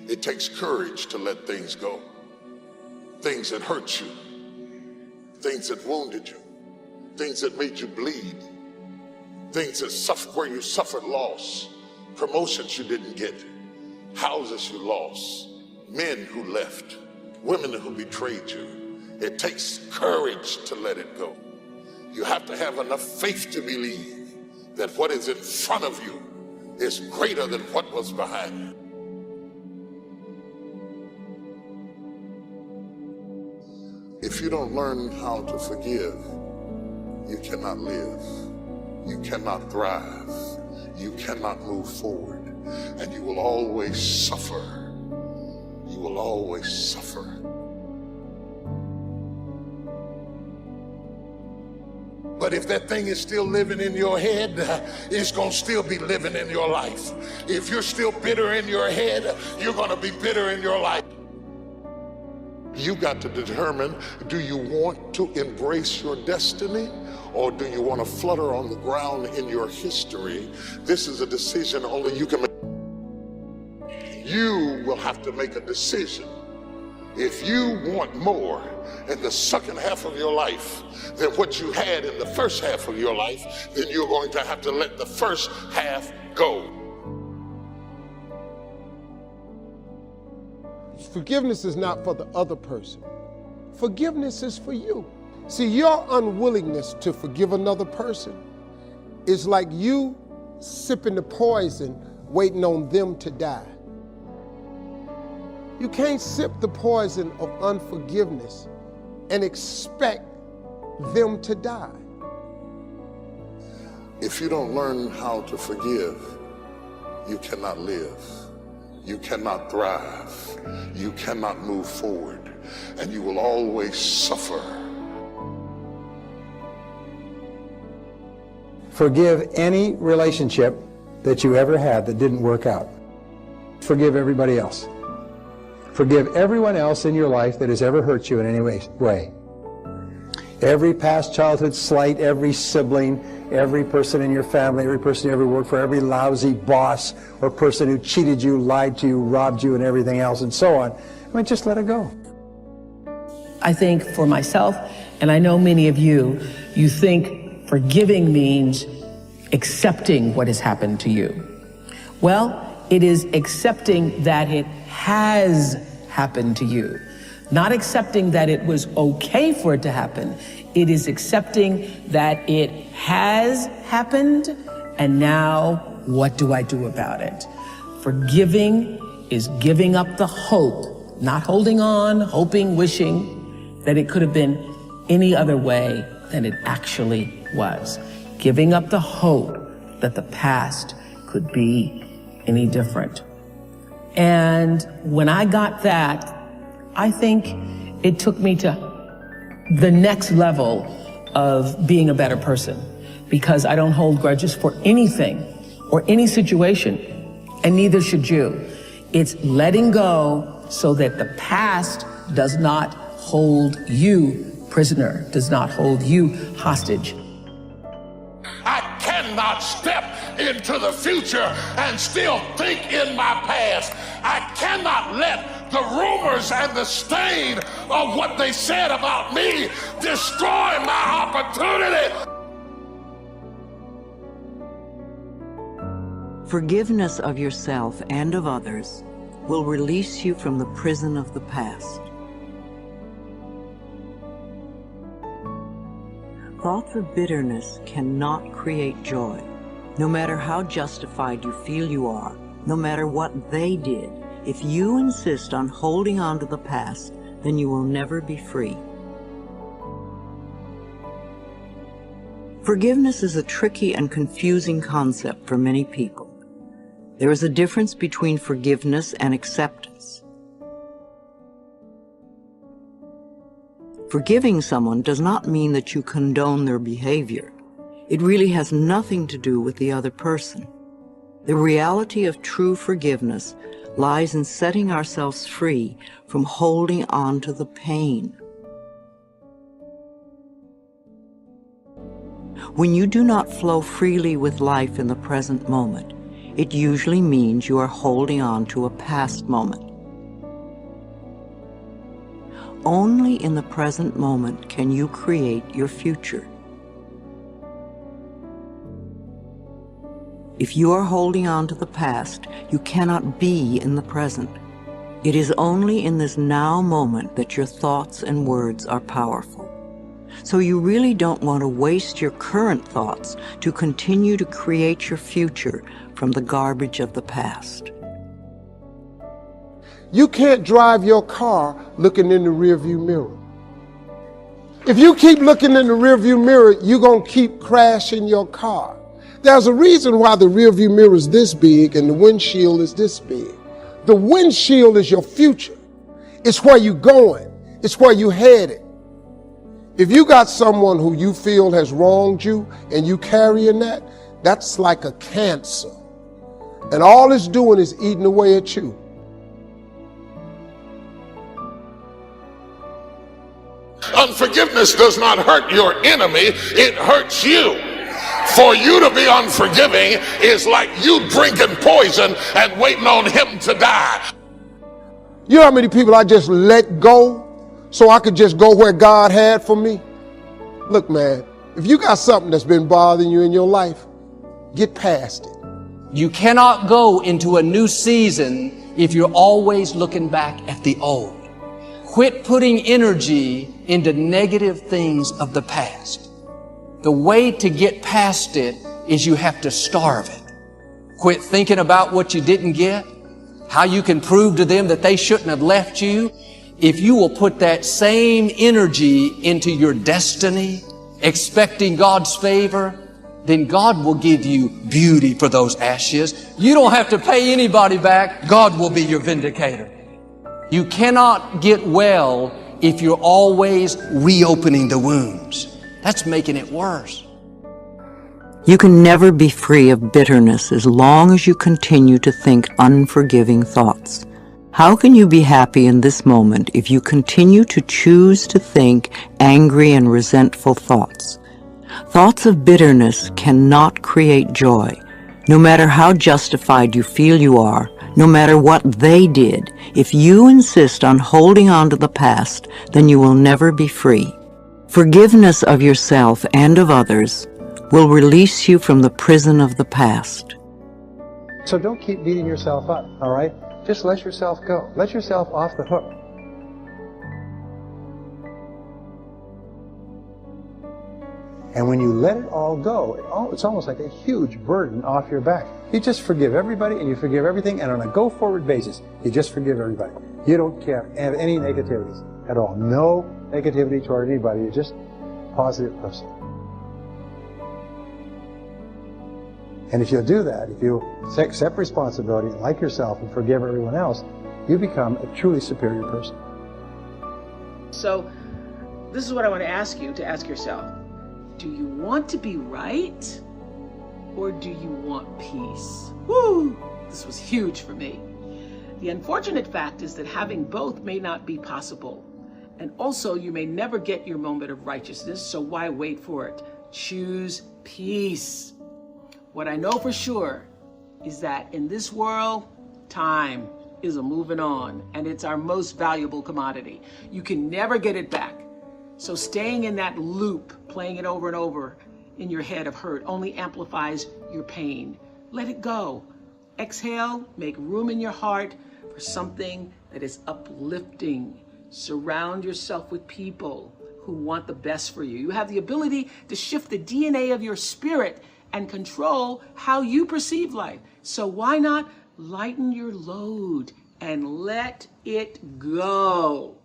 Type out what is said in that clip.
It takes courage to let things go. Things that hurt you, things that wounded you, things that made you bleed, things that where you suffered loss, promotions you didn't get, houses you lost, men who left, women who betrayed you. It takes courage to let it go. You have to have enough faith to believe that what is in front of you is greater than what was behind you. If you don't learn how to forgive, you cannot live, you cannot thrive, you cannot move forward, and you will always suffer. You will always suffer. But if that thing is still living in your head, it's going to still be living in your life. If you're still bitter in your head, you're going to be bitter in your life. You got to determine, do you want to embrace your destiny, or do you want to flutter on the ground in your history? This is a decision only you can make. You will have to make a decision. If you want more in the second half of your life than what you had in the first half of your life, then you're going to have to let the first half go. Forgiveness is not for the other person. Forgiveness is for you. See, your unwillingness to forgive another person is like you sipping the poison, waiting on them to die. You can't sip the poison of unforgiveness and expect them to die. If you don't learn how to forgive, you cannot live. You cannot thrive, you cannot move forward, and you will always suffer. Forgive any relationship that you ever had that didn't work out. Forgive everybody else. Forgive everyone else in your life that has ever hurt you in any way. Every past childhood slight, every sibling, every person in your family, every person you ever worked for, every lousy boss or person who cheated you, lied to you, robbed you, and everything else, and so on. I mean, just let it go. I think for myself, and I know many of you, you think forgiving means accepting what has happened to you. Well, it is accepting that it has happened to you. Not accepting that it was okay for it to happen. It is accepting that it has happened, and now what do I do about it? Forgiving is giving up the hope, not holding on, hoping, wishing that it could have been any other way than it actually was. Giving up the hope that the past could be any different. And when I got that, I think it took me to the next level of being a better person, because I don't hold grudges for anything or any situation, and neither should you. It's letting go so that the past does not hold you prisoner, does not hold you hostage. I cannot step into the future and still think in my past. I cannot let the rumors and the stain of what they said about me destroy my opportunity. Forgiveness of yourself and of others will release you from the prison of the past. Thoughts of bitterness cannot create joy. No matter how justified you feel you are, no matter what they did, if you insist on holding on to the past, then you will never be free. Forgiveness is a tricky and confusing concept for many people. There is a difference between forgiveness and acceptance. Forgiving someone does not mean that you condone their behavior. It really has nothing to do with the other person. The reality of true forgiveness lies in setting ourselves free from holding on to the pain. When you do not flow freely with life in the present moment, it usually means you are holding on to a past moment. only in the present moment can you create your future. If you are holding on to the past, you cannot be in the present. It is only in this now moment that your thoughts and words are powerful. So you really don't want to waste your current thoughts to continue to create your future from the garbage of the past. You can't drive your car looking in the rearview mirror. If you keep looking in the rearview mirror, you're going to keep crashing your car. There's a reason why the rearview mirror is this big and the windshield is this big. The windshield is your future. It's where you're going. It's where you're headed. If you got someone who you feel has wronged you and you carrying that, that's like a cancer. And all it's doing is eating away at you. Unforgiveness does not hurt your enemy, it hurts you. For you to be unforgiving is like you drinking poison and waiting on him to die. You know how many people I just let go so I could just go where God had for me? Look, man, if you got something that's been bothering you in your life, get past it. You cannot go into a new season if you're always looking back at the old. Quit putting energy into negative things of the past. The way to get past it is you have to starve it. Quit thinking about what you didn't get, how you can prove to them that they shouldn't have left you. If you will put that same energy into your destiny, expecting God's favor, then God will give you beauty for those ashes. You don't have to pay anybody back. God will be your vindicator. You cannot get well if you're always reopening the wounds. That's making it worse. You can never be free of bitterness as long as you continue to think unforgiving thoughts. How can you be happy in this moment if you continue to choose to think angry and resentful thoughts? Thoughts of bitterness cannot create joy. No matter how justified you feel you are, no matter what they did, if you insist on holding on to the past, then you will never be free. Forgiveness of yourself and of others will release you from the prison of the past. So don't keep beating yourself up, all right? Just let yourself go. Let yourself off the hook. And when you let it all go, it's almost like a huge burden off your back. You just forgive everybody and you forgive everything, and on a go-forward basis, you just forgive everybody. You don't have any negativities at all. No negativity toward anybody. You're just a positive person. And if you'll do that, if you accept responsibility, like yourself, and forgive everyone else, you become a truly superior person. So, this is what I want to ask you to ask yourself. Do you want to be right? Or do you want peace? Woo! This was huge for me. The unfortunate fact is that having both may not be possible. And also, you may never get your moment of righteousness, so why wait for it? Choose peace. What I know for sure is that in this world, time is a moving on, and it's our most valuable commodity. You can never get it back. So staying in that loop, playing it over and over in your head of hurt only amplifies your pain. Let it go. Exhale, make room in your heart for something that is uplifting. Surround yourself with people who want the best for you. You have the ability to shift the DNA of your spirit and control how you perceive life. So why not lighten your load and let it go?